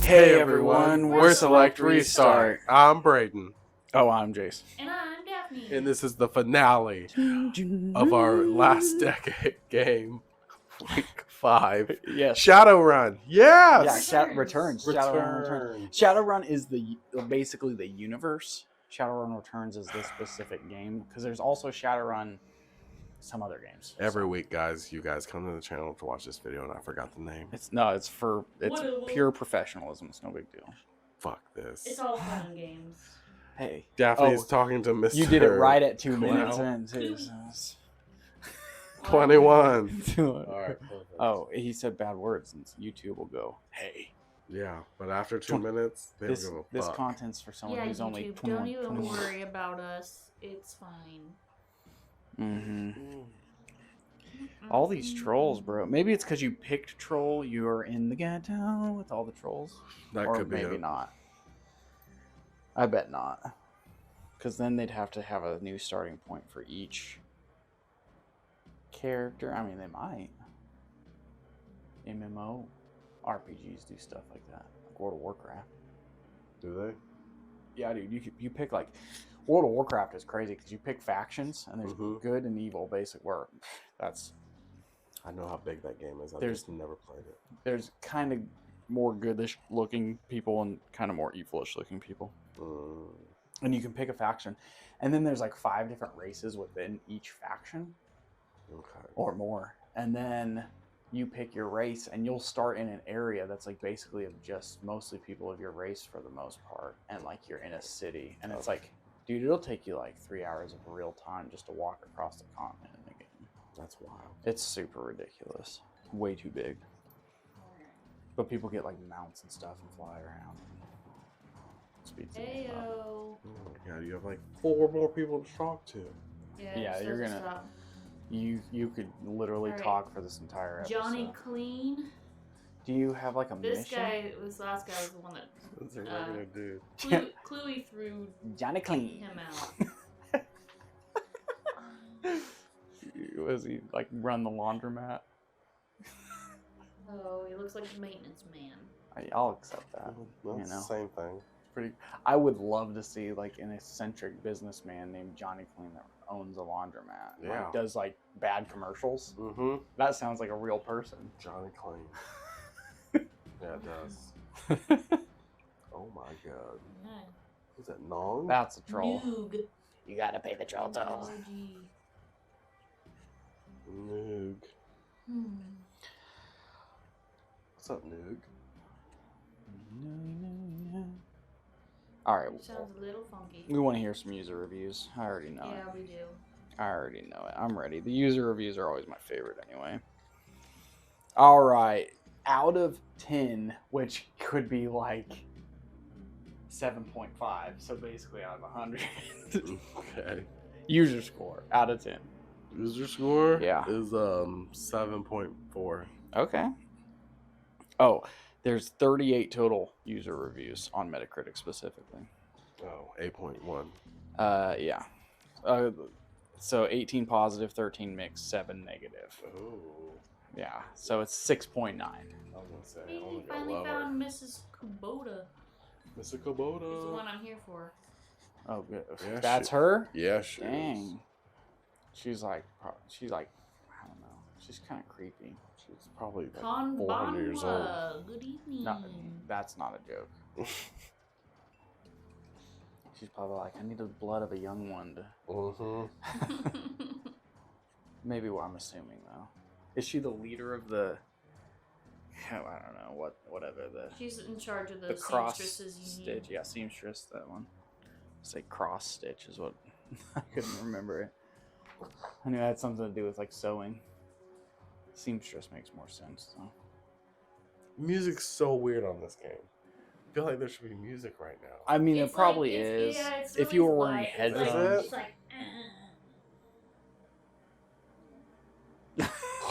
Hey everyone, we're Select Restart. I'm Bradin. Oh, I'm Jace. And I'm Daphne. And this is the finale of our last decade game, week 5. Yes. Shadowrun. Yes. Yeah, Returns. Shadowrun is basically the universe. Shadowrun Returns is this specific game because there's also Shadowrun some other games. Every week, guys, you guys come to the channel to watch this video, and I forgot the name. It's pure professionalism. It's no big deal. Fuck this. It's all fun and games. Hey, Daphne's talking to Mr. You did it right at 2 Clown. minutes in too. So 21. All right. Oh, he said bad words, and YouTube will go, hey. Yeah, but after 2 minutes, they don't give a fuck. This content's for someone who's YouTube, only 21. don't even worry about us. It's fine. Mm-hmm. All these trolls, bro. Maybe it's because you picked troll. You're in the ghetto with all the trolls. That or could be maybe it. not. I bet not. Because then they'd have to have a new starting point for each character. I mean, they might. MMO RPGs do stuff like that. Like World of Warcraft. Do they? Yeah, dude. You pick like... World of Warcraft is crazy because you pick factions and there's good and evil basic work. I know how big that game is. I've just never played it. There's kind of more goodish looking people and kind of more evilish looking people. And you can pick a faction. And then there's like 5 different races within each faction. Okay. Or more. And then you pick your race and you'll start in an area that's like basically of just mostly people of your race for the most part. And like you're in a city. And it's like, dude, it'll take you like 3 hours of real time just to walk across the continent in the game. That's wild. It's super ridiculous. Way too big. But people get like mounts and stuff and fly around. Speeds the game up. Heyo. Oh my god, you have like 4 more people to talk to. Yeah, you're gonna. Stop. You could literally talk for this entire episode. Johnny Clean. Do you have like a This mission? this last guy was the one that That's a regular dude. Cluey threw Johnny Clean. him out. Was he like run the laundromat? Oh, he looks like a maintenance man. I'll accept that. That's the same thing. Pretty. I would love to see like an eccentric businessman named Johnny Clean that owns a laundromat. Yeah. Like, does like bad commercials. Mm-hmm. That sounds like a real person. Johnny Clean. Yeah, it does. Oh my god. Yeah. Is that Nong? That's a troll. Noog. You gotta pay the troll tolls. Noog. What's up, Noog? Alright. Sounds a little funky. We want to hear some user reviews. I already know it. Yeah, we do. I already know it. I'm ready. The user reviews are always my favorite anyway. Alright. Out of 10, which could be like 7.5. So basically out of 100. Okay. User score out of 10. User score Yeah. is 7.4. Okay. Oh, there's 38 total user reviews on Metacritic specifically. Oh, 8.1. Yeah. So 18 positive, 13 mixed, 7 negative. Oh. Yeah. So it's 6.9. I was gonna say, I Hey, wanna go finally lower. found Mrs. Kubota. Mr. It's the Kubota. one I'm here for. Oh, good. Yeah, That's she- her? Yeah, she Dang. is. She's like, I don't know. She's kind of creepy. She's probably like 400 years old. Konbanwa. Good evening. No, that's not a joke. She's probably like, I need the blood of a young one to... Mm-hmm. Maybe what I'm assuming, though. Is she the leader of the... I don't know, whatever. She's in charge of The the cross seamstresses you stitch. need. Yeah, seamstress, that one. Say cross stitch is what... I couldn't remember it. I knew it had something to do with, like, sewing. Seamstress makes more sense, though. Music's so weird on this game. I feel like there should be music right now. I mean, It's it probably like- is. yeah, it's If you really were wearing light. headphones. It's like,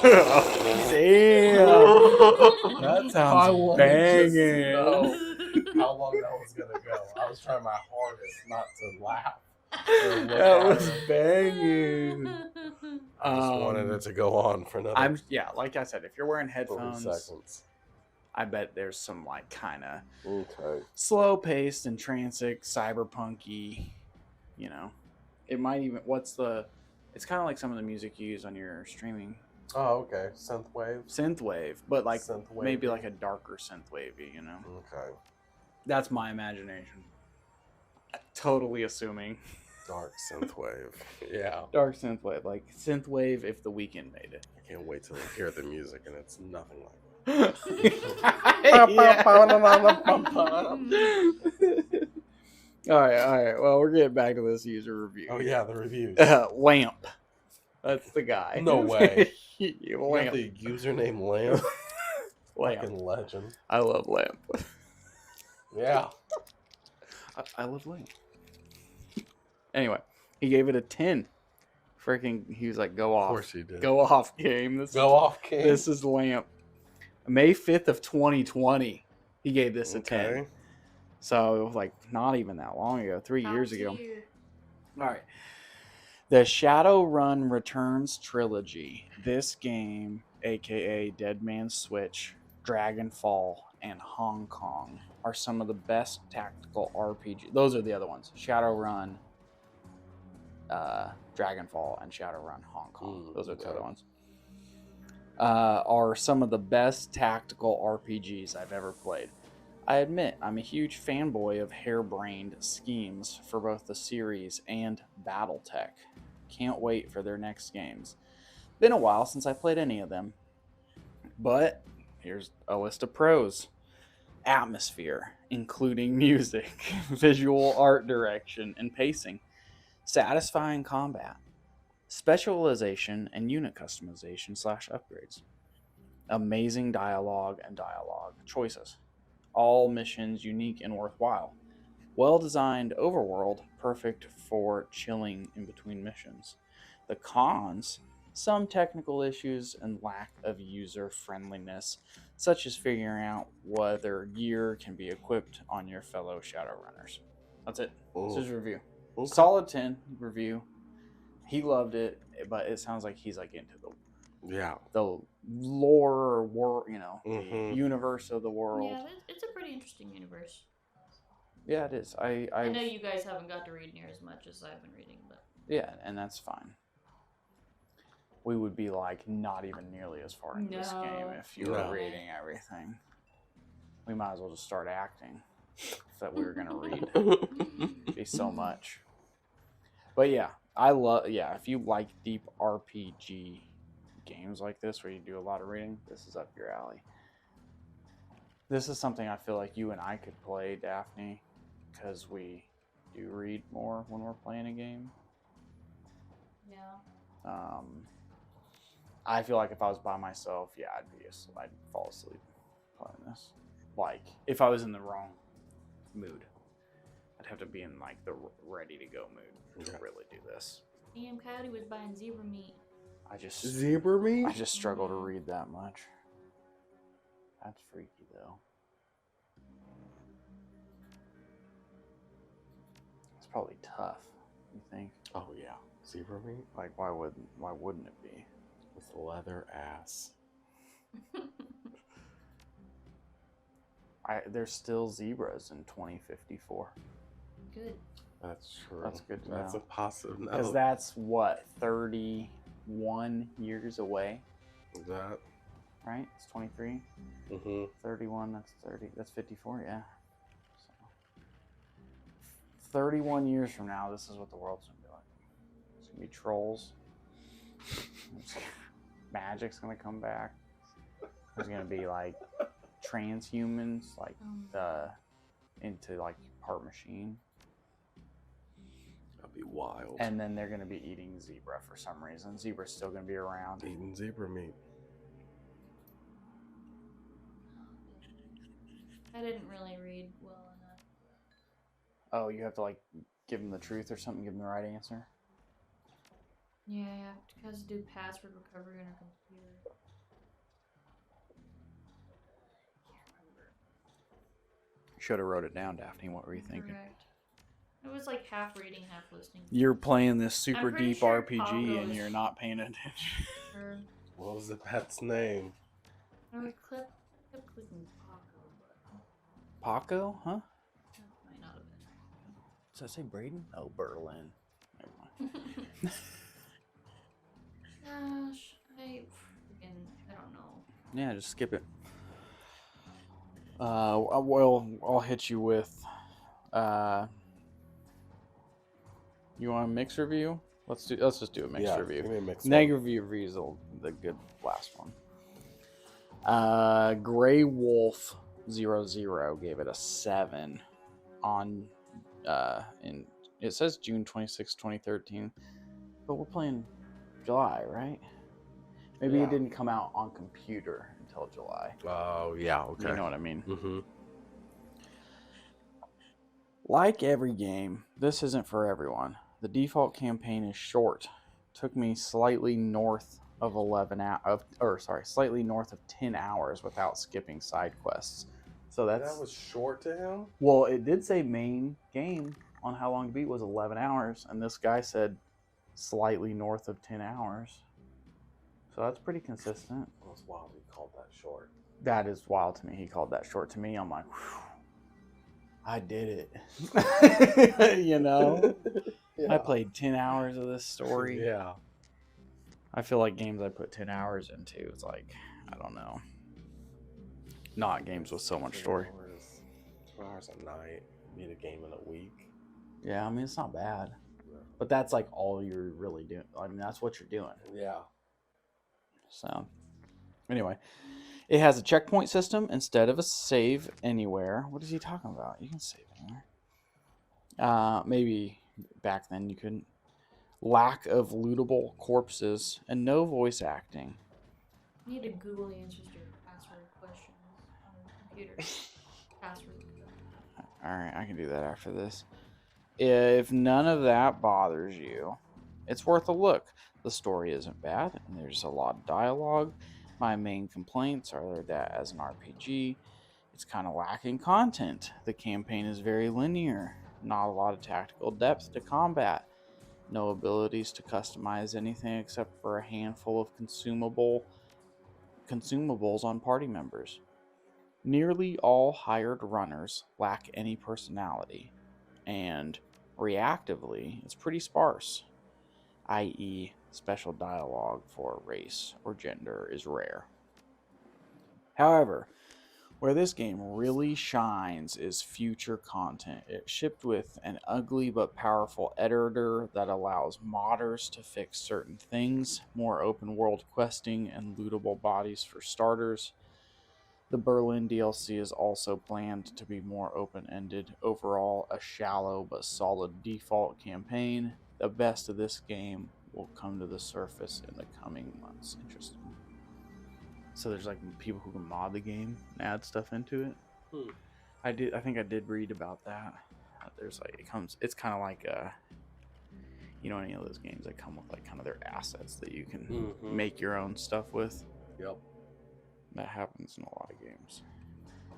Damn! That sounds banging. How long that was gonna go. I was trying my hardest not to laugh. That was banging. I just wanted it to go on for another Like I said, if you're wearing 40 headphones, seconds. I bet there's some like kind of Okay. slow-paced, intrinsic, cyberpunky. You know, it might even. It's kind of like some of the music you use on your streaming. Oh, okay. Synthwave. Synthwave, but like Synthwave. maybe like a darker synthwavey. You know, Okay. that's my imagination. Totally assuming. Dark synthwave. Yeah. Dark synthwave, like synthwave if The Weeknd made it. I can't wait till I hear the music and it's nothing like All right. Well, we're getting back to this user review. Oh yeah, the reviews. Lamp. That's the guy. No way. You got Lamp. the username Lamp. Lamp. Fucking legend. I love Lamp. Yeah. I love Lamp. Anyway, he gave it a 10. Freaking, he was like, "Go off." Of course he did. Go off, game. Go off, King. This is Lamp. May 5th of 2020, he gave this a 10. Okay. So, like, not even that long ago, 3 years ago. Year. All right. The Shadowrun Returns trilogy. This game, aka Dead Man's Switch, Dragonfall, and Hong Kong, are some of the best tactical RPG. Those are the other ones. Shadowrun, Dragonfall, and Shadowrun Hong Kong. Those are the other ones. Are some of the best tactical RPGs I've ever played. I admit I'm a huge fanboy of harebrained schemes for both the series and Battletech. Can't wait for their next games. Been a while since I played any of them. But here's a list of pros. Atmosphere, including music, visual art direction, and pacing. Satisfying combat. Specialization and unit customization / upgrades. Amazing dialogue and dialogue choices. All missions unique and worthwhile. Well-designed overworld, perfect for chilling in between missions. The cons, some technical issues and lack of user friendliness, such as figuring out whether gear can be equipped on your fellow Shadowrunners. That's it. This is review. Okay. Solid 10 review. He loved it, but it sounds like he's like into the lore or universe of the world. Yeah, it's a pretty interesting universe. Yeah, it is. I know you guys haven't got to read near as much as I've been reading, but yeah, and that's fine. We would be like not even nearly as far into this game if you were reading everything. We might as well just start acting that we were gonna read. It'd be so much. But yeah, if you like deep RPG games like this where you do a lot of reading, this is up your alley. This is something I feel like you and I could play, Daphne, because we do read more when we're playing a game. yeah. I feel like if I was by myself, I'd fall asleep playing this. Like, if I was in the wrong mood, I'd have to be in like the ready to go mood to really do this. Damn, Coyote was buying zebra meat. Zebra meat? I just struggle to read that much. That's freaky though. It's probably tough, you think? Oh yeah. Zebra meat? Like why wouldn't it be? With leather ass. There's still zebras in 2054. Good. That's true. That's good to That's know. a positive. Because that's what, 31 years away, Is that? right? It's 23. 31, that's 30. That's 54, yeah. So, 31 years from now, this is what the world's going to be like. It's going to be trolls. Magic's going to come back. There's going to be like transhumans, like into like part machine. That'd be wild. And then they're going to be eating zebra for some reason. Zebra's still going to be around. Eating zebra meat. I didn't really read well enough. Oh, you have to like give them the truth or something, give them the right answer? Yeah, you have to do password recovery on a computer. Should have wrote it down, Daphne. What were you thinking? Correct. It was like half reading, half listening. You're playing this super I'm pretty deep sure RPG Pongo and is- you're not paying attention. Or What was the pet's name? I kept clicking Paco, huh? That might not have been. Does that say Bradin? Oh, Berlin. Never mind. Gosh, I don't know. Yeah, just skip it. Well, I'll hit you with. You want a mix review? Let's just do a mix review. Give me a mix Negative review is the good last one. Gray Wolf 00 gave it a 7 on in it says June 26, 2013, but we're playing July, right? Maybe it didn't come out on computer until July. Oh, yeah, okay. You know what I mean? Mm-hmm. Like every game, this isn't for everyone. The default campaign is short. Took me slightly north of slightly north of 10 hours without skipping side quests. So that was short to him? Well, it did say main game on how long to beat was 11 hours, and this guy said slightly north of 10 hours. So that's pretty consistent. Well, it's wild he called that short. That is wild to me. He called that short to me. I'm like, whew, I did it. You know? Yeah. I played 10 hours of this story. Yeah. I feel like games I put 10 hours into, it's like, I don't know. Not games with so much story. 2 hours a night, beat a game in a week. Yeah, I mean, it's not bad. Yeah. But that's like all you're really doing. I mean, that's what you're doing. Yeah. So, anyway, it has a checkpoint system instead of a save anywhere. What is he talking about? You can save anywhere. Maybe back then you couldn't. Lack of lootable corpses and no voice acting. You need to Google the answers to your password questions on the computer. Password. All right, I can do that after this. If none of that bothers you, it's worth a look. The story isn't bad, and there's a lot of dialogue. My main complaints are that as an RPG, it's kind of lacking content. The campaign is very linear, not a lot of tactical depth to combat, no abilities to customize anything except for a handful of consumables on party members. Nearly all hired runners lack any personality, and reactively, it's pretty sparse, i.e., special dialogue for race or gender is rare. However, where this game really shines is future content. It's shipped with an ugly but powerful editor that allows modders to fix certain things, more open world questing, and lootable bodies for starters. The Berlin DLC is also planned to be more open-ended. Overall, a shallow but solid default campaign. The best of this game will come to the surface in the coming months. Interesting. So there's like people who can mod the game and add stuff into it. I think I did read about that. There's like it's kind of like any of those games that come with like kind of their assets that you can make your own stuff with. Yep. That happens in a lot of games.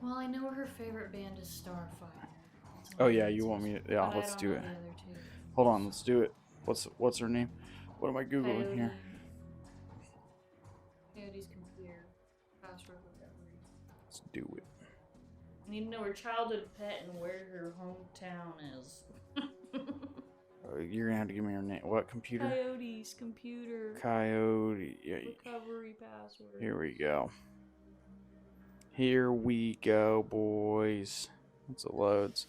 Well, I know her favorite band is Starfire. Oh yeah, you want me to? Yeah, but let's do it. the other two. Hold on, let's do it. What's her name? What am I googling here? Coyote's computer password recovery. Let's do it. I need to know her childhood pet and where her hometown is. You're gonna have to give me her name. What computer? Coyote's computer. Coyote. Yeah. Recovery password. Here we go. Here we go, boys. Once it loads.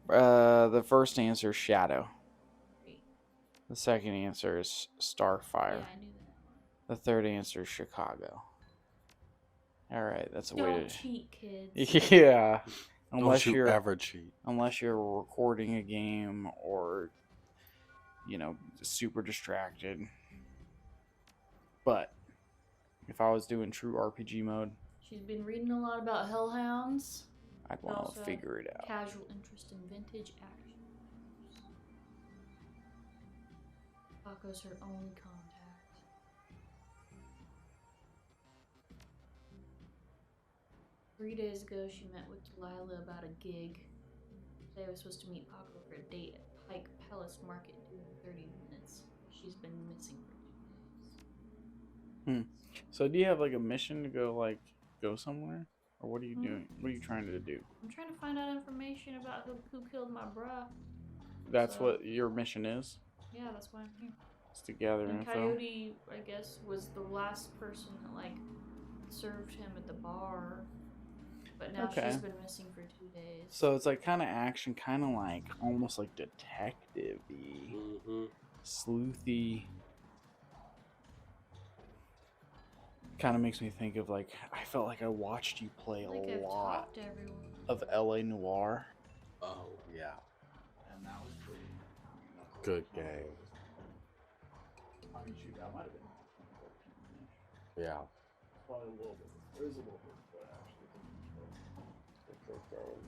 The first answer is Shadow. The second answer is Starfire. Yeah, I knew that. The third answer is Chicago. All right, that's a way Don't to cheat, kids. Yeah. Don't you ever cheat. Unless you're recording a game or super distracted. But if I was doing true RPG mode, She's been reading a lot about hellhounds. I'd want to figure it out. Casual interest in vintage action. Paco's her only contact. Three days ago, she met with Delilah about a gig. They were supposed to meet Paco for a date at Pike Palace Market in 30 minutes. She's been missing for 2 days. So do you have like a mission to go somewhere? Or what are you doing? What are you trying to do? I'm trying to find out information about who killed my bruh. That's So- what your mission is? Yeah, that's why I'm here. It's to gather And info? Coyote, I guess, was the last person that like served him at the bar. But now Okay. she's been missing for 2 days. So it's like kind of action, kind of like almost like detective-y, Mm-hmm. sleuthy. Kind of makes me think of like, I felt like I watched you play like a I've lot talked to everyone. of LA Noire. Oh, yeah. And that was pretty Good game. I mean, shoot, that might have been 2014-ish. Yeah. Probably a little bit. It was a little bit before that, actually. Good game.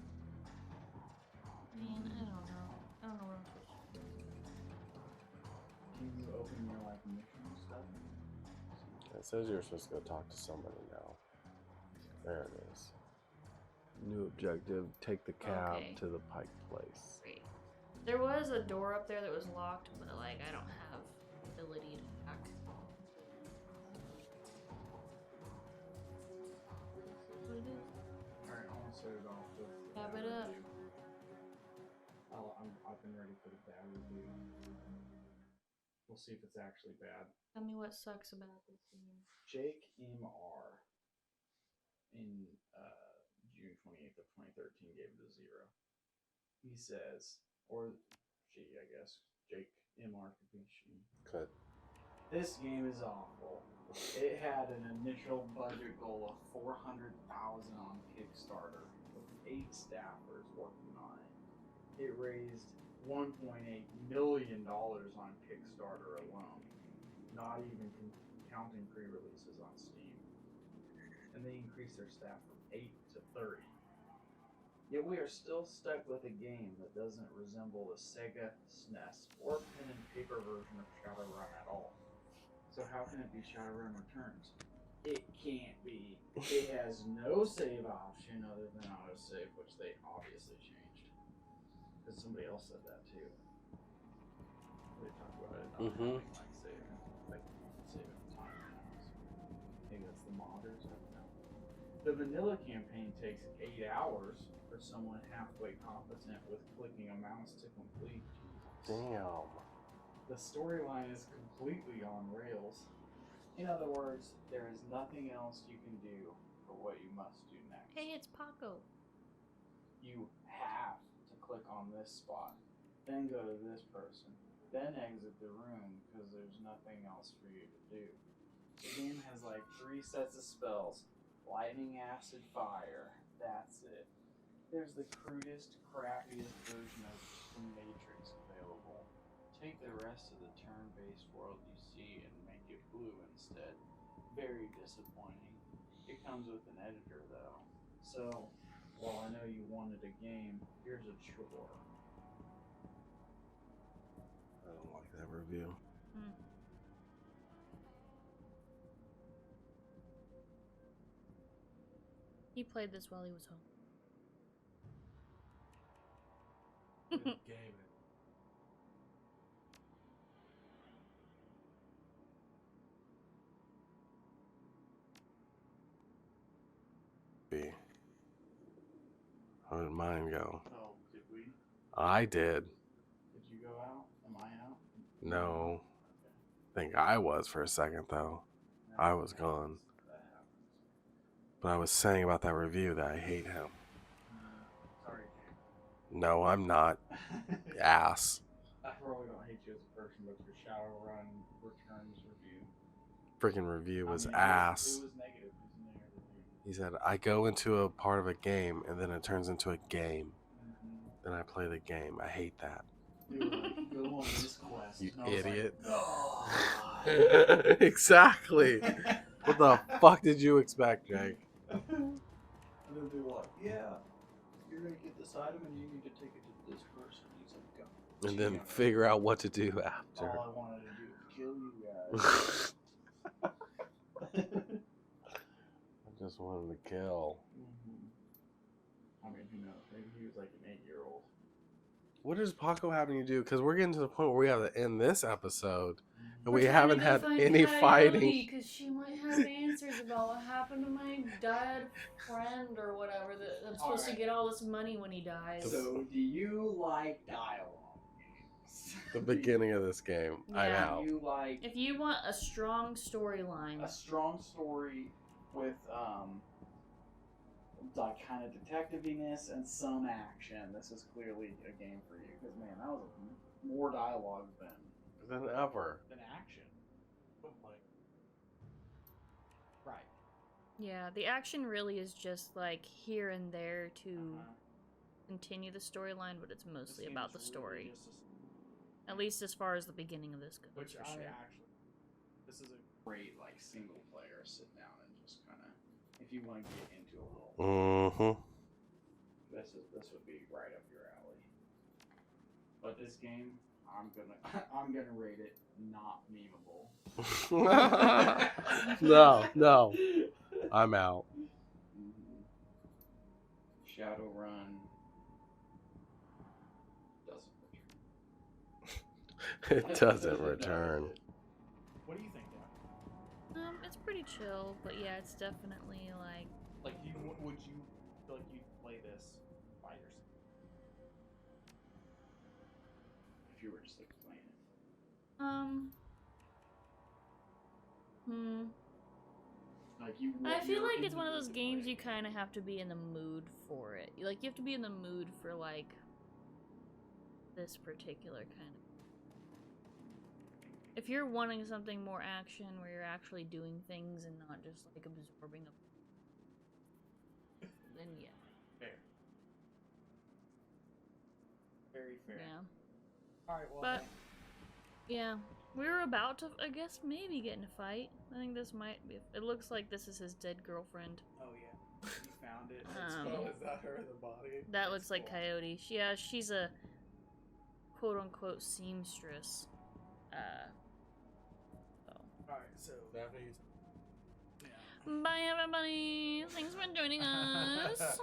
I mean, I don't know. I don't know what I'm supposed to do. Can you open your like mission stuff? It says you're supposed to go talk to somebody now. There it is. New objective, take the cab Okay. to the Pike Place. Great. There was a door up there that was locked, but like I don't have ability to hack. What it is? Alright, I want to set it off with Tab bad it up. review. I've been ready for the bad review. We'll see if it's actually bad. Tell me what sucks about this game. Jake M.R. in June 28th of 2013 gave it a 0. He says, or she, I guess. Jake M.R. could be she. Good. This game is awful. It had an initial budget goal of $400,000 on Kickstarter, with 8 staffers working on it. It raised $1.8 million on Kickstarter alone, not even counting pre-releases on Steam. And they increased their staff from 8 to 30. Yet we are still stuck with a game that doesn't resemble the Sega SNES or pen and paper version of Shadowrun at all. So how can it be Shadowrun Returns? It can't be. It has no save option other than autosave, which they obviously changed. Because somebody else said that too. They talked about it not having like saving time. Maybe that's the modders, I don't know. The vanilla campaign takes 8 hours for someone halfway competent with clicking a mouse to complete. Damn. The storyline is completely on rails. In other words, there is nothing else you can do for what you must do next. Hey, it's Paco. You have to click on this spot, then go to this person, then exit the room because there's nothing else for you to do. The game has like 3 sets of spells. Lightning, acid, fire. That's it. There's the crudest, crappiest version of the Matrix available. Take the rest of the turn-based world you see and make it blue instead. Very disappointing. It comes with an editor though. So, while I know you wanted a game, here's a chore. I don't like that review. He played this while he was home. Good game. How did mine go? Oh, did we? I did. Did you go out? Am I out? No. Okay. I think I was for a second, though. I was gone. That happens. But I was saying about that review that I hate him. Sorry, No, I'm not. Ass. I probably don't hate you as a person, but your Shadowrun Returns review. Freaking review was It ass. was negative. It was a negative review. He said, I go into a part of a game and then it turns into a game. Then I play the game. I hate that. You were like, go on this quest. You And I was idiot. Like, no. Exactly. What the fuck did you expect, Jake? And then they were like, yeah, you're going to get this item and you need to take it to this person. He's like, go. And then figure out what to do after. All I wanted to do was kill you guys. I just wanted to kill. I mean, who knows? Maybe he was like an 8-year-old. What does Paco having to do? Because we're getting to the point where we have to end this episode. And We're we haven't trying had to find any Coyote, fighting. because she might have answers answers about what happened to my dead friend or whatever. That I'm supposed to get all this money when he dies. So, do you like dialogue games? The beginning of this game. I'm Yeah. out. Do you like If you want a strong storyline, a strong story with like kind of detectiviness and some action, this is clearly a game for you. Because man, that was more dialogue Than ever. than action. Right. yeah, the action really is just like here and there to continue the storyline, but it's mostly about the story. At least as far as the beginning of this goes, Which for I sure. actually, this is a great like single player sit down and just kind of, if you want to get into a little, Mm-hmm. this would be right up your alley. But this game, I'm gonna rate it not memeable. No. I'm out. Shadowrun doesn't return. It doesn't return. What do you think, Dan? It's pretty chill, but yeah, it's definitely like Like, would you feel like you'd play this by yourself? If you were just like playing it. Like I feel you're like in it's the one of mood those to games play you it. kind of have to be in the mood for it. Like, you have to be in the mood for, like, this particular kind of... If you're wanting something more action, where you're actually doing things and not just, like, absorbing a... then yeah. Fair. Very fair. Yeah. Alright, well. But, yeah. We were about to, I guess, maybe get in a fight. I think this might be... It looks like this is his dead girlfriend. Oh, yeah. You found it. Oh, is that her, the body? That looks like Coyote. Yeah, she's a quote-unquote seamstress. Alright, so. Daphne's. Bye, everybody! Thanks for joining us!